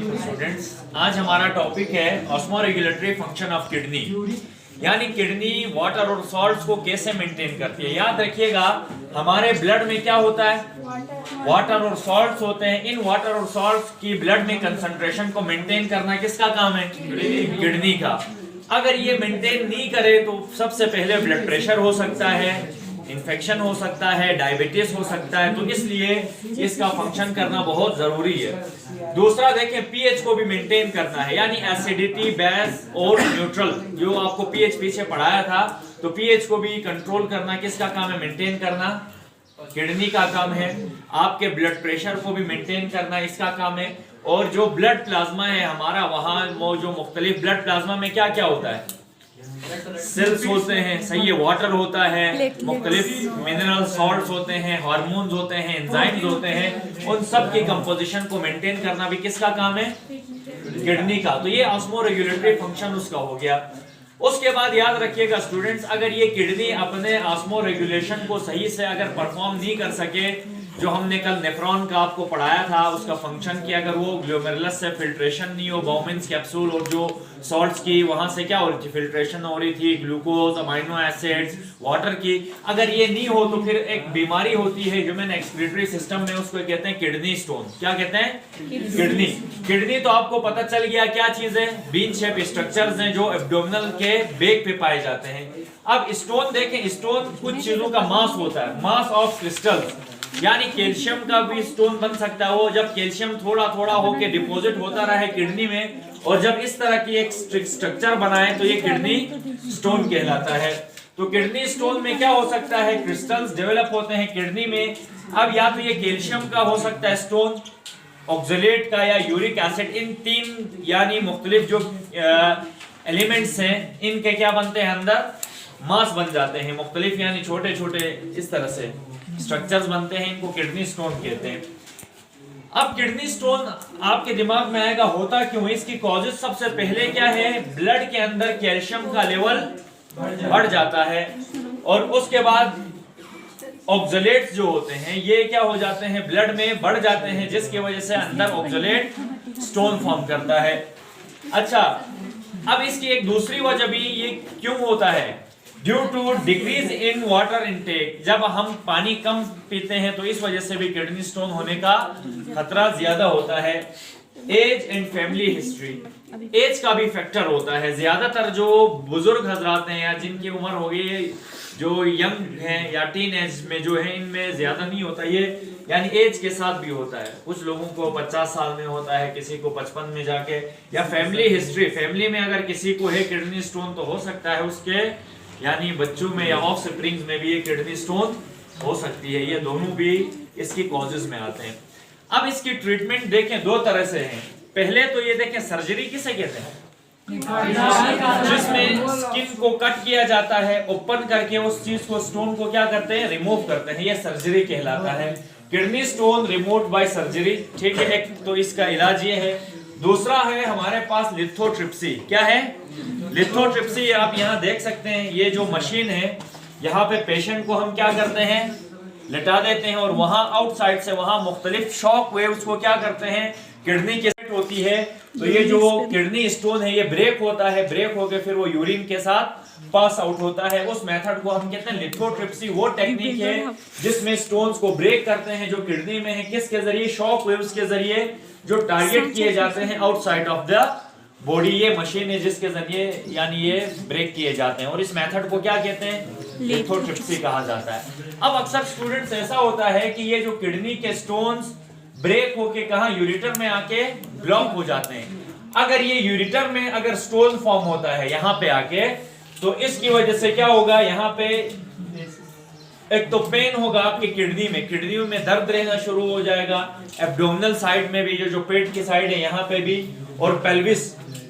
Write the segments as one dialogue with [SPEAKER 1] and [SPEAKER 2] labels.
[SPEAKER 1] अस्सलाम स्टूडेंट्स, आज हमारा टॉपिक है ऑस्मोरेगुलेटरी फंक्शन ऑफ किडनी। यानी किडनी वाटर और सॉल्ट्स को कैसे मेंटेन करती है। याद रखिएगा हमारे ब्लड में क्या होता है, वाटर और सॉल्ट्स होते हैं। इन वाटर और सॉल्ट्स की ब्लड में कंसंट्रेशन को मेंटेन करना किसका काम है, किडनी का। अगर ये मेंटेन नहीं करे तो सबसे पहले ब्लड प्रेशर हो सकता है, इन्फेक्शन हो सकता है, डायबिटीज हो सकता है। तो इसलिए इसका फंक्शन करना बहुत जरूरी है। दूसरा देखें, पीएच को भी मेंटेन करना है, यानी एसिडिटी, बेस और न्यूट्रल। जो आपको पीएच पीछे पढ़ाया था, तो पीएच को भी कंट्रोल करना किसका काम है, मेंटेन करना किडनी का काम है। आपके ब्लड प्रेशर को भी मेंटेन करना इसका काम है। और जो ब्लड प्लाज्मा है हमारा, वहां वो जो मुख्तलिफ ब्लड प्लाज्मा में क्या क्या होता है, सेल्स होते हैं, सही है, वाटर होता है, मुख्तलिफ मिनरल सॉल्ट्स होते हैं, हार्मोन्स होते हैं, एंजाइम्स होते हैं। उन सब की कंपोजिशन को मेंटेन करना भी किसका काम है, किडनी का। तो ये ऑस्मोरेगुलेटरी फंक्शन उसका हो गया। उसके बाद याद रखिएगा स्टूडेंट्स, अगर ये किडनी अपने ऑस्मोरेगुलेशन को सही से अगर परफॉर्म नहीं कर सके, जो हमने कल नेफ्रॉन का आपको पढ़ाया था उसका फंक्शन की, अगर वो ग्लोमेरुलस से फिल्ट्रेशन नहीं हो, बाउमेंस कैप्सूल और जो सॉल्ट्स की वहां से क्या हो रही थी, फिल्ट्रेशन हो रही थी, ग्लूकोज, अमाइनो एसिड्स, वाटर की, अगर ये नहीं हो तो फिर एक बीमारी होती है ह्यूमन एक्सक्रीटरी सिस्टम में, उसको कहते हैं किडनी स्टोन। क्या कहते हैं, किडनी। किडनी तो आपको पता चल गया क्या चीज है, बीन शेप स्ट्रक्चर्स हैं जो एब्डोमिनल के बेक पे पाए जाते हैं। अब स्टोन देखें, स्टोन कुछ चीजों का मास होता है, मास ऑफ क्रिस्टल्स, यानी कैल्शियम का भी स्टोन बन सकता है। वो जब कैल्शियम थोड़ा थोड़ा होके डिपॉजिट होता रहा है किडनी में, और जब इस तरह की एक स्ट्रक्चर बनाए तो ये किडनी स्टोन कहलाता है। तो किडनी स्टोन में क्या हो सकता है, क्रिस्टल्स डेवलप होते हैं किडनी में। अब या तो ये कैल्शियम का हो सकता है स्टोन, ऑक्सलेट का, या यूरिक एसिड। इन तीन यानी मुख्तलिफ जो एलिमेंट्स हैं, इनके क्या बनते हैं, अंदर मास बन जाते हैं मुख्तलिफ, यानी छोटे छोटे इस तरह से स्ट्रक्चर्स बनते हैं, इनको किडनी स्टोन कहते हैं। अब किडनी स्टोन आपके दिमाग में आएगा होता क्यों, इसकी कॉजेस सबसे पहले क्या है, ब्लड के अंदर कैल्शियम का लेवल बढ़ जाता है, और उसके बाद ऑक्सलेट्स जो होते हैं ये क्या हो जाते हैं, ब्लड में बढ़ जाते हैं, जिसकी वजह से अंदर ऑक्सलेट स्टोन फॉर्म करता है। अच्छा, अब इसकी एक दूसरी वजह भी ये क्यों होता है, due to decrease in water intake. जब हम पानी कम पीते हैं तो इस वजह से भी किडनी स्टोन होने का खतरा ज्यादा होता है। Age and family history, age का भी फैक्टर होता है। ज्यादातर जो बुजुर्ग हजरात हैं या जिनकी उम्र हो गई, जो यंग हैं या टीन एज में जो है, इनमें ज्यादा नहीं होता ये, यानी एज के साथ भी होता है। कुछ लोगों को 50 साल में होता है, किसी को 55 में जाके। या फैमिली हिस्ट्री, फैमिली में अगर किसी को है किडनी स्टोन तो हो सकता है उसके यानी बच्चों में या ऑफ स्प्रिंग्स में भी ये किडनी स्टोन हो सकती है। ये दोनों भी इसकी कॉजेज में आते हैं। अब इसकी ट्रीटमेंट देखें, दो तरह से है। पहले तो ये देखें, सर्जरी किसे कहते हैं, जिसमें स्किन को कट किया जाता है, ओपन करके उस चीज को, स्टोन को क्या करते हैं, रिमूव करते हैं, ये सर्जरी कहलाता है। Kidney stone remove by surgery, ठीक है। एक तो इसका इलाज ये है। दूसरा है हमारे पास लिथोट्रिप्सी। क्या है, लिथोट्रिप्सी। आप यहाँ देख सकते हैं, ये जो मशीन है, यहाँ पे पेशेंट को हम क्या करते हैं, लेटा देते हैं, और वहां आउटसाइड से वहां मुख्तलिफ शॉक वेव्स को क्या करते हैं, किडनी की होती है। तो ये जो किडनी स्टोन है ये ब्रेक होता है, ब्रेक होकर फिर वो यूरिन के साथ पास आउट होता है। उस मेथड को हम कहते हैं लिथोट्रिप्सी। वो टेक्निक है जिसमें स्टोन्स को ब्रेक करते हैं जो किडनी में है, किसके जरिए, शॉक वेव्स के जरिए, जो टारगेट किए जाते हैं आउटसाइड ऑफ द बॉडी। ये मशीन है जिसके जरिए यानी ये ब्रेक किए जाते हैं, और इस मेथड को क्या कहते हैं, लिथोट्रिप्सी कहा जाता है। अब अक्सर स्टूडेंट्स ऐसा होता है कि ये जो किडनी के स्टोन्स ब्रेक होके कहां, यूरेटर में आके ब्लॉक हो जाते हैं। अगर ये यूरेटर में अगर स्टोन फॉर्म होता है यहाँ पे आके, तो इसकी वजह से क्या होगा, यहाँ पे एक तो पेन होगा आपकी किडनी में दर्द रहना शुरू हो जाएगा। एब्डोमिनल साइड में भी, जो पेट की साइड है यहाँ पे भी, और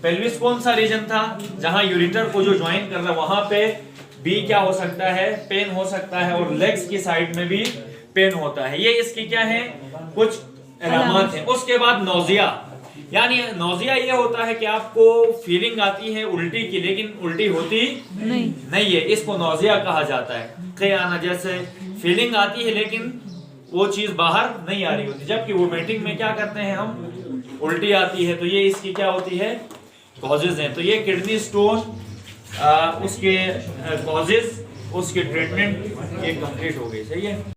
[SPEAKER 1] पेल्विस कौन सा रीजन था, जहां यूरेटर को जो ज्वाइन कर रहा है वहां पे भी क्या हो सकता है, पेन हो सकता है, और लेग्स की साइड में भी पेन होता है। ये इसकी क्या है, कुछ अलामत है। उसके बाद नोजिया, यानी नोजिया ये होता है कि आपको फीलिंग आती है उल्टी की, लेकिन उल्टी होती नहीं है, इसको नोजिया कहा जाता है। खयाना जैसे फीलिंग आती है लेकिन वो चीज बाहर नहीं आ रही होती। जबकि वोमिटिंग में क्या करते हैं हम, उल्टी आती है, तो ये इसकी क्या होती है, कॉजेज हैं। तो ये किडनी स्टोन उसके कॉजेज, उसके ट्रीटमेंट ये कंप्लीट हो गई। सही है।